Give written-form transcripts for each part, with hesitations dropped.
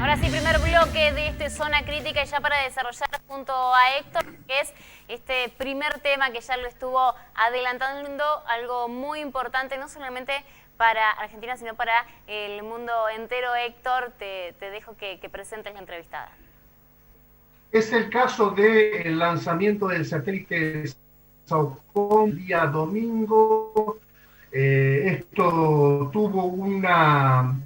Ahora sí, primer bloque de Zona Crítica y ya para desarrollar junto a Héctor, que es este primer tema que ya lo estuvo adelantando, algo muy importante, no solamente para Argentina, sino para el mundo entero. Héctor, te dejo que presentes la entrevistada. Es el caso del lanzamiento del satélite Saucon día domingo. Esto tuvo una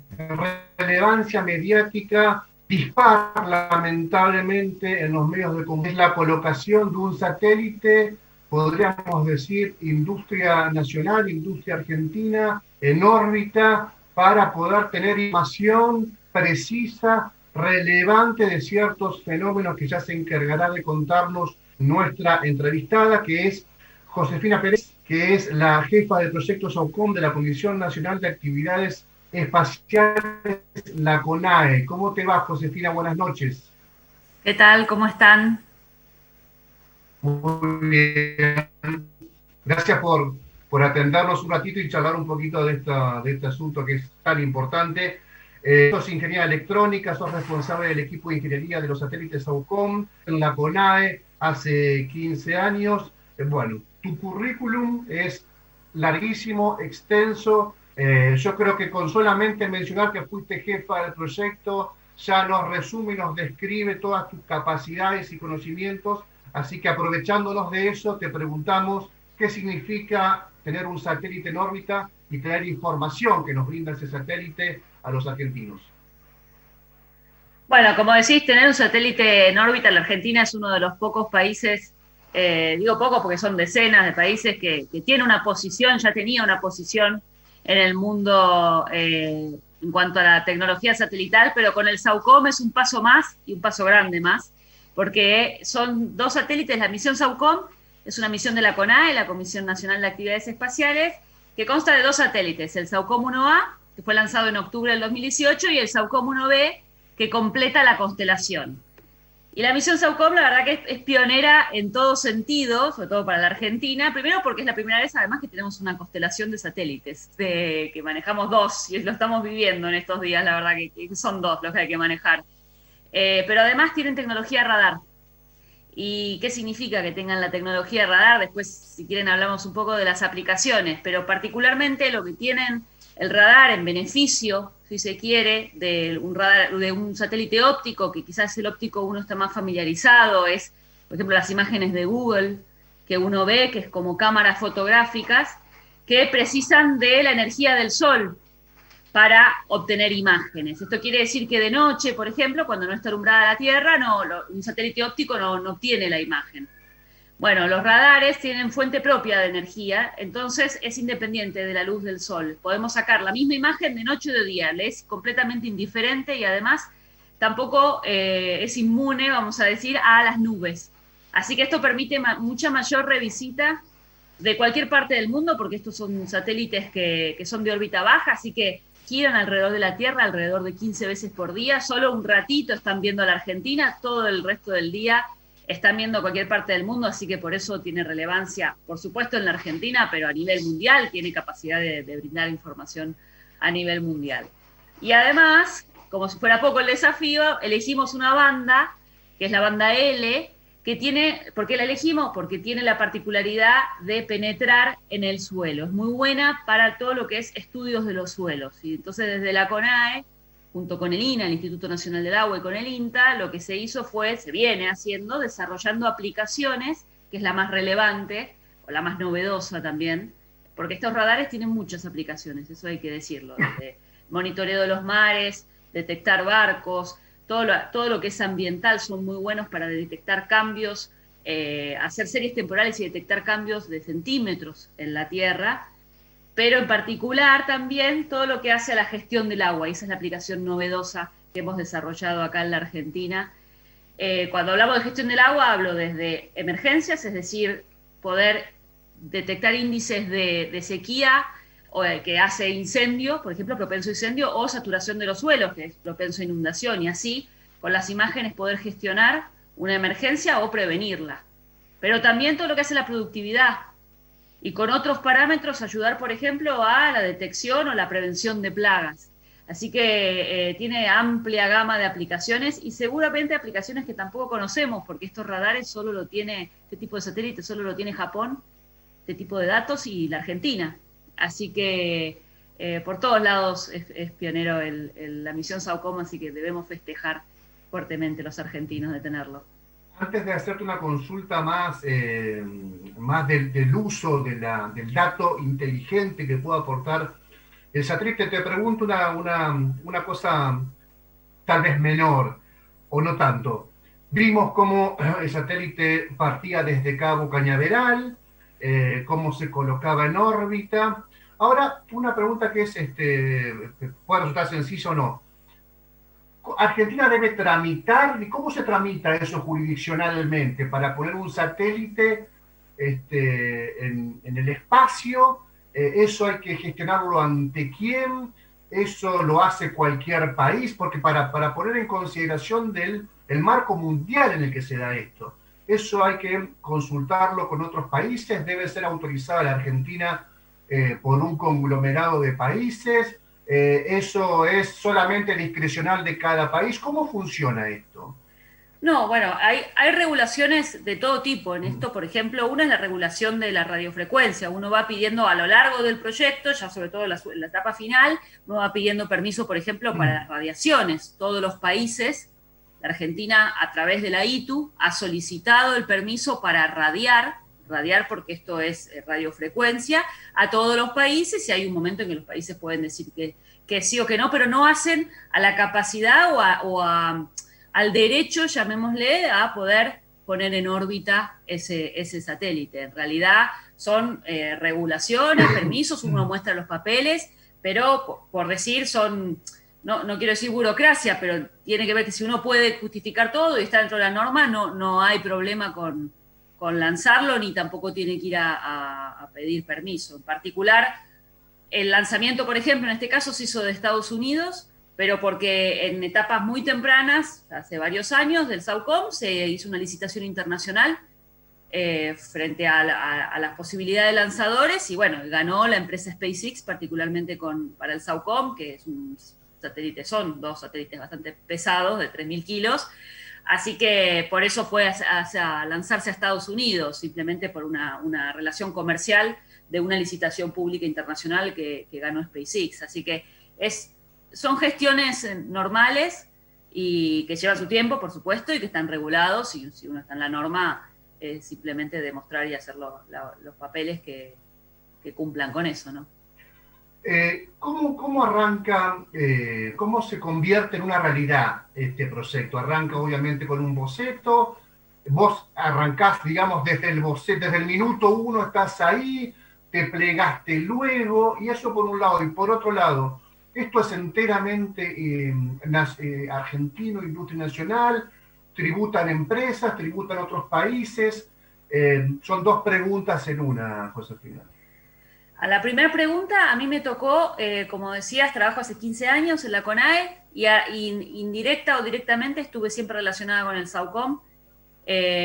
relevancia mediática dispar, lamentablemente, en los medios de comunicación. Es la colocación de un satélite, podríamos decir, industria nacional, industria argentina, en órbita, para poder tener información precisa, relevante de ciertos fenómenos que ya se encargará de contarnos nuestra entrevistada, que es Josefina Pérez, que es la jefa del proyecto SAUCOM de la Comisión Nacional de Actividades Espaciales, la CONAE. ¿Cómo te va, Josefina? Buenas noches. ¿Qué tal? ¿Cómo están? Muy bien. Gracias por atendernos un ratito y charlar un poquito de este asunto que es tan importante. Sos ingeniera electrónica, sos responsable del equipo de ingeniería de los satélites SAUCOM en la CONAE hace 15 años. Bueno, tu currículum es larguísimo, extenso. Yo creo que con solamente mencionar que fuiste jefa del proyecto ya nos resume y nos describe todas tus capacidades y conocimientos. Así que aprovechándonos de eso, te preguntamos qué significa tener un satélite en órbita y tener información que nos brinda ese satélite a los argentinos. Bueno, como decís, tener un satélite en órbita, la Argentina es uno de los pocos países, digo pocos porque son decenas de países que tiene una posición, ya tenía una posición en el mundo en cuanto a la tecnología satelital, pero con el SAUCOM es un paso más y un paso grande más, porque son dos satélites. La misión SAUCOM es una misión de la CONAE, la Comisión Nacional de Actividades Espaciales, que consta de dos satélites, el SAUCOM 1A, que fue lanzado en octubre del 2018, y el SAUCOM 1B, que completa la constelación. Y la misión SAUCOM, la verdad que es pionera en todo sentido, sobre todo para la Argentina, primero porque es la primera vez además que tenemos una constelación de satélites, que manejamos dos, y lo estamos viviendo en estos días, la verdad que son dos los que hay que manejar. Pero además tienen tecnología radar. ¿Y qué significa que tengan la tecnología de radar? Después, si quieren, hablamos un poco de las aplicaciones, pero particularmente lo que tienen el radar en beneficio, si se quiere, de un radar, de un satélite óptico, que quizás el óptico uno está más familiarizado, es, por ejemplo, las imágenes de Google que uno ve, que es como cámaras fotográficas, que precisan de la energía del sol para obtener imágenes. Esto quiere decir que de noche, por ejemplo, cuando no está alumbrada la Tierra, un satélite óptico no obtiene la imagen. Bueno, los radares tienen fuente propia de energía, entonces es independiente de la luz del sol. Podemos sacar la misma imagen de noche o de día, le es completamente indiferente y además tampoco es inmune, vamos a decir, a las nubes. Así que esto permite mucha mayor revisita de cualquier parte del mundo, porque estos son satélites que son de órbita baja, así que giran alrededor de la Tierra alrededor de 15 veces por día. Solo un ratito están viendo a la Argentina, todo el resto del día están viendo cualquier parte del mundo, así que por eso tiene relevancia, por supuesto en la Argentina, pero a nivel mundial tiene capacidad de brindar información a nivel mundial. Y además, como si fuera poco el desafío, elegimos una banda, que es la banda L, que tiene, ¿por qué la elegimos? Porque tiene la particularidad de penetrar en el suelo. Es muy buena para todo lo que es estudios de los suelos. Y entonces desde la CONAE, junto con el INA, el Instituto Nacional del Agua, y con el INTA, lo que se hizo fue, se viene haciendo, desarrollando aplicaciones, que es la más relevante, o la más novedosa también, porque estos radares tienen muchas aplicaciones, eso hay que decirlo, desde monitoreo de los mares, detectar barcos, todo lo que es ambiental son muy buenos para detectar cambios, hacer series temporales y detectar cambios de centímetros en la Tierra, pero en particular también todo lo que hace a la gestión del agua, y esa es la aplicación novedosa que hemos desarrollado acá en la Argentina. Cuando hablamos de gestión del agua, hablo desde emergencias, es decir, poder detectar índices de sequía o que hace incendio, por ejemplo, propenso a incendio, o saturación de los suelos, que es propenso a inundación, y así, con las imágenes, poder gestionar una emergencia o prevenirla. Pero también todo lo que hace la productividad, y con otros parámetros ayudar, por ejemplo, a la detección o la prevención de plagas. Así que tiene amplia gama de aplicaciones y seguramente aplicaciones que tampoco conocemos, porque estos radares solo lo tiene, este tipo de satélite solo lo tiene Japón, este tipo de datos, y la Argentina. Así que por todos lados es pionero la misión SAOCOM, así que debemos festejar fuertemente los argentinos de tenerlo. Antes de hacerte una consulta más, más del uso del dato inteligente que puede aportar el satélite, te pregunto una cosa tal vez menor, o no tanto. Vimos cómo el satélite partía desde Cabo Cañaveral, cómo se colocaba en órbita. Ahora, una pregunta que puede resultar sencilla o no. Argentina debe tramitar, ¿y cómo se tramita eso jurisdiccionalmente para poner un satélite en el espacio? ¿Eso hay que gestionarlo ante quién? ¿Eso lo hace cualquier país? Porque para poner en consideración el marco mundial en el que se da esto, eso hay que consultarlo con otros países, debe ser autorizada la Argentina por un conglomerado de países. ¿Eso es solamente discrecional de cada país? ¿Cómo funciona esto? No, bueno, hay regulaciones de todo tipo en esto. Por ejemplo, una es la regulación de la radiofrecuencia. Uno va pidiendo a lo largo del proyecto, ya sobre todo en la etapa final, uno va pidiendo permiso, por ejemplo, para las radiaciones. Todos los países, la Argentina a través de la ITU ha solicitado el permiso para radiar porque esto es radiofrecuencia, a todos los países, y hay un momento en que los países pueden decir que sí o que no, pero no hacen a la capacidad al derecho, llamémosle, a poder poner en órbita ese satélite. En realidad son regulaciones, permisos, uno muestra los papeles, pero por decir son, no quiero decir burocracia, pero tiene que ver que si uno puede justificar todo y está dentro de la norma, no hay problema con lanzarlo, ni tampoco tiene que ir a pedir permiso. En particular, el lanzamiento, por ejemplo, en este caso se hizo de Estados Unidos, pero porque en etapas muy tempranas, hace varios años, del SAOCOM, se hizo una licitación internacional frente a las posibilidades de lanzadores, y bueno, ganó la empresa SpaceX, particularmente para el SAOCOM, que es un satélite, son dos satélites bastante pesados, de 3.000 kilos, así que por eso fue a lanzarse a Estados Unidos, simplemente por una relación comercial de una licitación pública internacional que ganó SpaceX. Así que son gestiones normales y que llevan su tiempo, por supuesto, y que están regulados, y si uno está en la norma, simplemente demostrar y hacer los papeles que cumplan con eso, ¿no? ¿Cómo arranca, cómo se convierte en una realidad este proyecto? Arranca obviamente con un boceto, vos arrancás, digamos, desde el boceto, desde el minuto uno estás ahí, te plegaste luego, y eso por un lado. Y por otro lado, esto es enteramente argentino, industria nacional, tributan empresas, tributan otros países. Son dos preguntas en una, Josefina. A la primera pregunta, a mí me tocó, como decías, trabajo hace 15 años en la CONAE, y indirecta o directamente estuve siempre relacionada con el SAOCOM.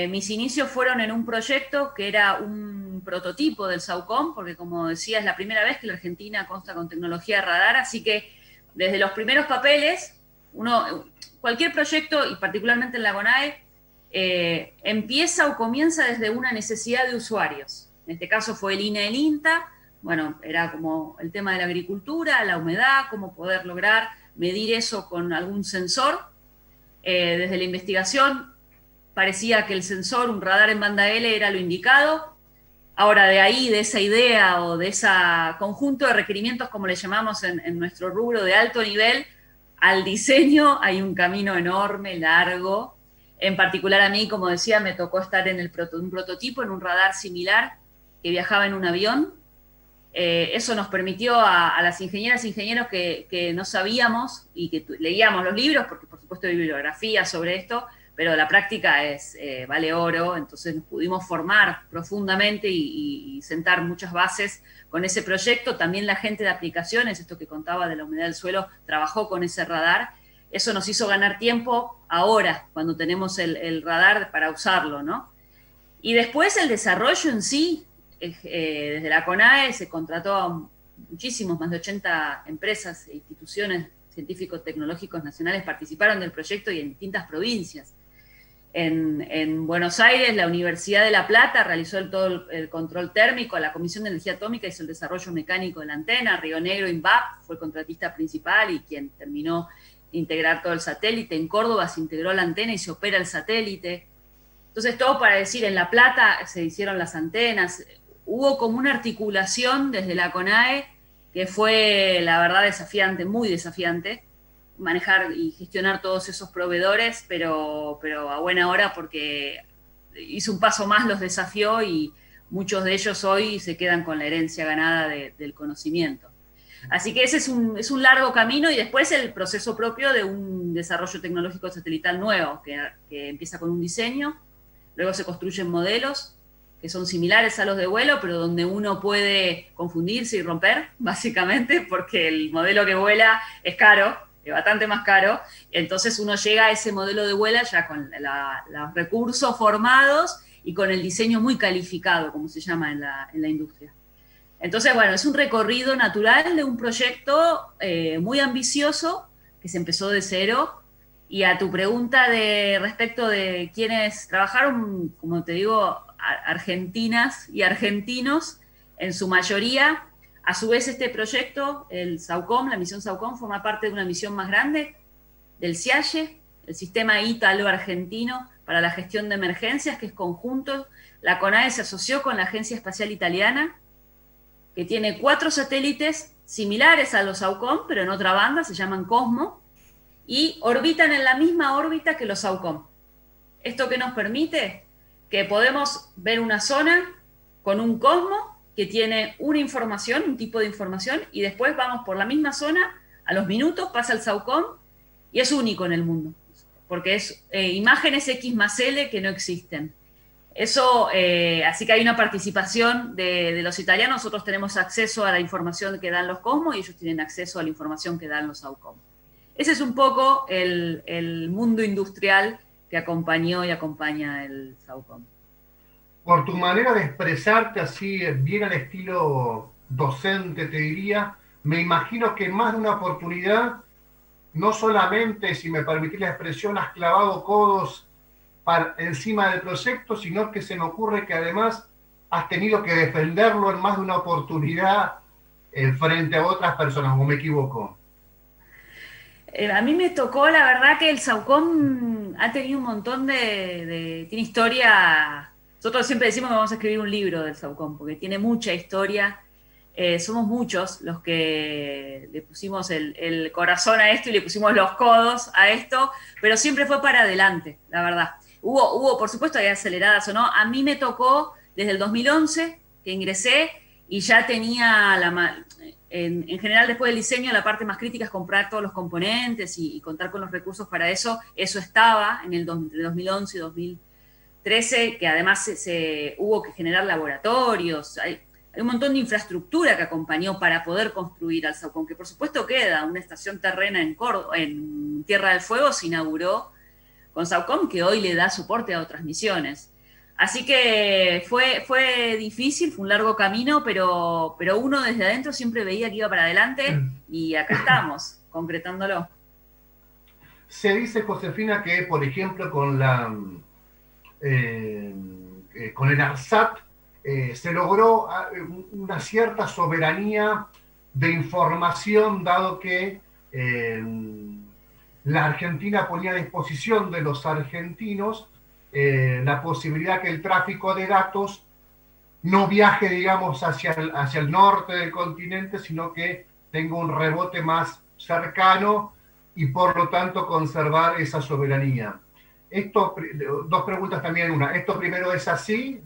Mis inicios fueron en un proyecto que era un prototipo del SAOCOM, porque como decía, es la primera vez que la Argentina consta con tecnología de radar, así que desde los primeros papeles, cualquier proyecto, y particularmente en la CONAE, empieza o comienza desde una necesidad de usuarios. En este caso fue el INA, el INTA. Bueno, era como el tema de la agricultura, la humedad, cómo poder lograr medir eso con algún sensor. Desde la investigación parecía que el sensor, un radar en banda L, era lo indicado. Ahora, de ahí, de esa idea o de ese conjunto de requerimientos, como le llamamos en nuestro rubro de alto nivel, al diseño hay un camino enorme, largo. En particular a mí, como decía, me tocó estar en un prototipo, en un radar similar que viajaba en un avión. Eso nos permitió a las ingenieras e ingenieros que no sabíamos y que leíamos los libros, porque por supuesto hay bibliografía sobre esto, pero la práctica vale oro, entonces nos pudimos formar profundamente y sentar muchas bases con ese proyecto. También la gente de aplicaciones, esto que contaba de la humedad del suelo, trabajó con ese radar. Eso nos hizo ganar tiempo ahora, cuando tenemos el radar para usarlo, ¿no? Y después el desarrollo en sí, desde la CONAE se contrató a muchísimos, más de 80 empresas e instituciones científicos tecnológicos nacionales participaron del proyecto y en distintas provincias. En Buenos Aires, la Universidad de La Plata realizó todo el control térmico, la Comisión de Energía Atómica hizo el desarrollo mecánico de la antena, Río Negro, INVAP, fue el contratista principal y quien terminó de integrar todo el satélite. En Córdoba se integró la antena y se opera el satélite. Entonces, todo para decir, en La Plata se hicieron las antenas, hubo como una articulación desde la CONAE que fue, la verdad, desafiante, muy desafiante, manejar y gestionar todos esos proveedores, pero a buena hora porque hizo un paso más, los desafió y muchos de ellos hoy se quedan con la herencia ganada del conocimiento. Así que ese es un largo camino y después el proceso propio de un desarrollo tecnológico satelital nuevo, que empieza con un diseño, luego se construyen modelos que son similares a los de vuelo, pero donde uno puede confundirse y romper, básicamente, porque el modelo que vuela es caro, es bastante más caro, entonces uno llega a ese modelo de vuelo ya con los recursos formados y con el diseño muy calificado, como se llama en la industria. Entonces, bueno, es un recorrido natural de un proyecto muy ambicioso que se empezó de cero. Y a tu pregunta respecto de quienes trabajaron, como te digo, argentinas y argentinos, en su mayoría. A su vez, este proyecto, el SAUCOM, la misión SAUCOM, forma parte de una misión más grande del SIAGE, el Sistema Ítalo-Argentino para la Gestión de Emergencias, que es conjunto. La CONAE se asoció con la Agencia Espacial Italiana, que tiene 4 satélites similares a los SAUCOM, pero en otra banda, se llaman COSMO, y orbitan en la misma órbita que los SAUCOM. ¿Esto qué nos permite? Que podemos ver una zona con un COSMO que tiene una información, un tipo de información, y después vamos por la misma zona, a los minutos pasa el SAUCOM, y es único en el mundo, porque es imágenes X más L que no existen. Eso, así que hay una participación de los italianos, nosotros tenemos acceso a la información que dan los COSMO y ellos tienen acceso a la información que dan los SAUCOM. Ese es un poco el mundo industrial que acompañó y acompaña el SAUCOM. Por tu manera de expresarte así, bien al estilo docente, te diría, me imagino que en más de una oportunidad, no solamente, si me permitís la expresión, has clavado codos encima del proyecto, sino que se me ocurre que además has tenido que defenderlo en más de una oportunidad frente a otras personas, ¿o me equivoco? A mí me tocó, la verdad, que el SAUCOM ha tenido un montón tiene historia. Nosotros siempre decimos que vamos a escribir un libro del SAUCOM, porque tiene mucha historia. Somos muchos los que le pusimos el corazón a esto y le pusimos los codos a esto, pero siempre fue para adelante, la verdad. Hubo, por supuesto, hay aceleradas o no. A mí me tocó desde el 2011 que ingresé y ya tenía en general, después del diseño, la parte más crítica es comprar todos los componentes y contar con los recursos para eso. Eso estaba en el 2011 y 2013, que además hubo que generar laboratorios. Hay un montón de infraestructura que acompañó para poder construir al SAUCOM, que por supuesto queda. Una estación terrena en Tierra del Fuego se inauguró con SAUCOM, que hoy le da soporte a otras misiones. Así que fue difícil, fue un largo camino, pero uno desde adentro siempre veía que iba para adelante y acá estamos, concretándolo. Se dice, Josefina, que por ejemplo con el ARSAT se logró una cierta soberanía de información, dado que la Argentina ponía a disposición de los argentinos la posibilidad que el tráfico de datos no viaje, digamos, hacia el norte del continente, sino que tenga un rebote más cercano y por lo tanto conservar esa soberanía. Dos preguntas también, una. ¿Esto primero es así?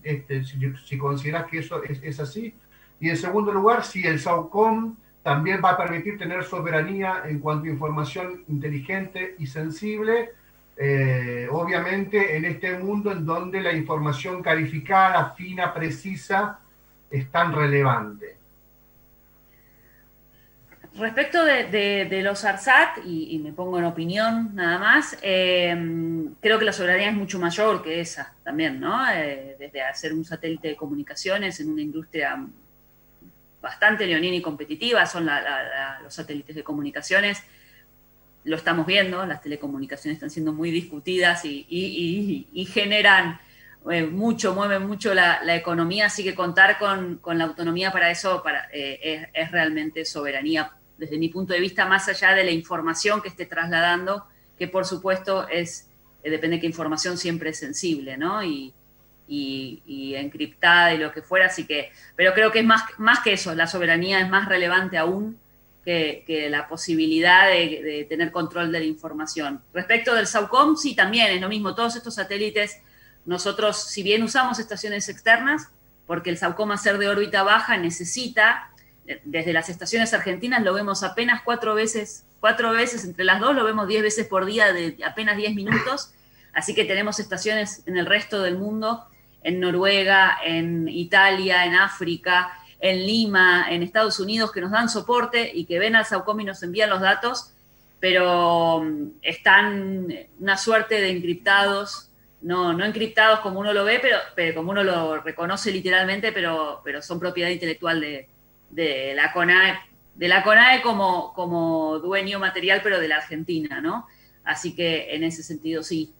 Si consideras que eso es así. Y en segundo lugar, si el SAUCOM también va a permitir tener soberanía en cuanto a información inteligente y sensible, obviamente en este mundo en donde la información calificada, fina, precisa, es tan relevante. Respecto de los ARSAT, y me pongo en opinión nada más, creo que la soberanía es mucho mayor que esa también, ¿no? Desde hacer un satélite de comunicaciones en una industria bastante leonina y competitiva, son los satélites de comunicaciones. lo estamos viendo, las telecomunicaciones están siendo muy discutidas y generan mueven mucho la economía, así que contar con la autonomía para eso es realmente soberanía, desde mi punto de vista, más allá de la información que esté trasladando, que por supuesto depende de qué información, siempre es sensible, ¿no? Y encriptada y lo que fuera, así que, pero creo que es más que eso, la soberanía es más relevante aún que la posibilidad de tener control de la información. Respecto del SAOCOM, sí, también es lo mismo, todos estos satélites, nosotros, si bien usamos estaciones externas, porque el SAOCOM, a ser de órbita baja, necesita, desde las estaciones argentinas lo vemos apenas 4 veces, entre las dos lo vemos 10 veces por día de apenas 10 minutos, así que tenemos estaciones en el resto del mundo, en Noruega, en Italia, en África, en Lima, en Estados Unidos, que nos dan soporte y que ven al SAOCOM y nos envían los datos, pero están una suerte de encriptados, no encriptados como uno lo ve, pero como uno lo reconoce literalmente, pero son propiedad intelectual de la CONAE como dueño material, pero de la Argentina, ¿no? Así que en ese sentido sí,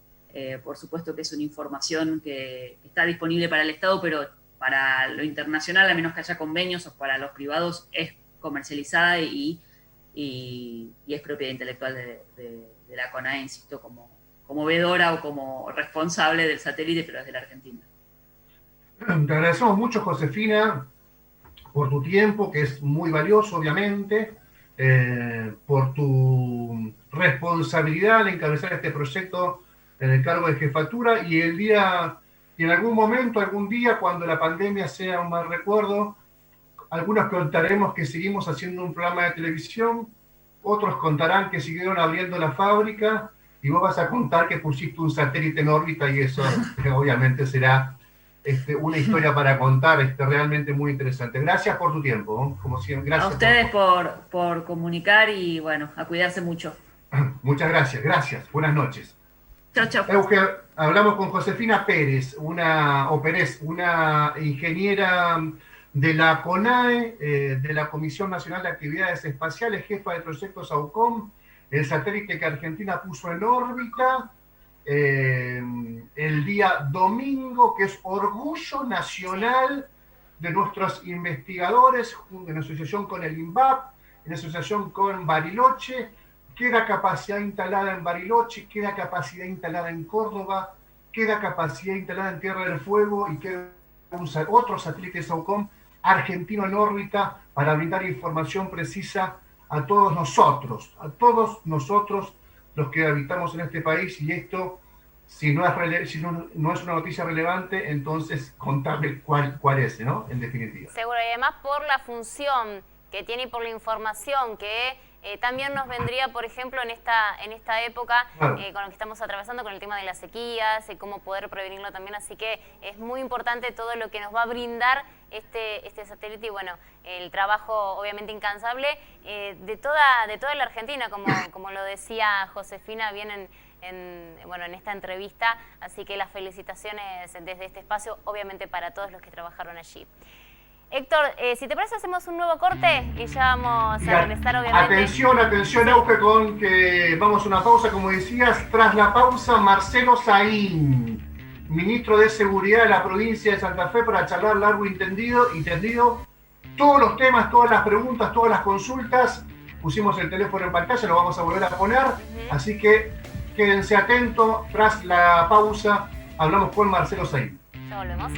por supuesto que es una información que está disponible para el Estado, pero para lo internacional, a menos que haya convenios, o para los privados, es comercializada y es propiedad intelectual de la CONAE, insisto, como vedora o como responsable del satélite, pero desde la Argentina. Te agradecemos mucho, Josefina, por tu tiempo, que es muy valioso, obviamente, por tu responsabilidad al encabezar este proyecto en el cargo de jefatura, y en algún momento, algún día, cuando la pandemia sea un mal recuerdo, algunos contaremos que seguimos haciendo un programa de televisión, otros contarán que siguieron abriendo la fábrica, y vos vas a contar que pusiste un satélite en órbita, y eso obviamente será una historia para contar, realmente muy interesante. Gracias por tu tiempo, ¿no? Como siempre, gracias. A ustedes por comunicar y, bueno, a cuidarse mucho. Muchas gracias. Buenas noches. Chao, chao. Hablamos con Josefina Pérez, una ingeniera de la CONAE, de la Comisión Nacional de Actividades Espaciales, jefa del proyecto SAOCOM, el satélite que Argentina puso en órbita el día domingo, que es orgullo nacional de nuestros investigadores, en asociación con el INVAP, en asociación con Bariloche. Queda capacidad instalada en Bariloche, queda capacidad instalada en Córdoba, queda capacidad instalada en Tierra del Fuego, y queda otro satélite SAOCOM argentino en órbita para brindar información precisa a todos nosotros los que habitamos en este país. Y esto, si no es una noticia relevante, entonces contarle cuál es, ¿no? En definitiva. Seguro, y además por la función que tiene y por la información que también nos vendría, por ejemplo, en esta época, claro, con lo que estamos atravesando, con el tema de las sequías, cómo poder prevenirlo también. Así que es muy importante todo lo que nos va a brindar este satélite, y bueno, el trabajo obviamente incansable de toda la Argentina, como lo decía Josefina bien en esta entrevista. Así que las felicitaciones desde este espacio, obviamente para todos los que trabajaron allí. Héctor, si te parece, hacemos un nuevo corte y ya vamos a regresar, obviamente. Atención, Auge, con que vamos a una pausa, como decías. Tras la pausa, Marcelo Saín, ministro de Seguridad de la provincia de Santa Fe, para charlar largo y tendido todos los temas, todas las preguntas, todas las consultas. Pusimos el teléfono en pantalla, lo vamos a volver a poner, así que quédense atentos. Tras la pausa, hablamos con Marcelo Saín. Ya volvemos.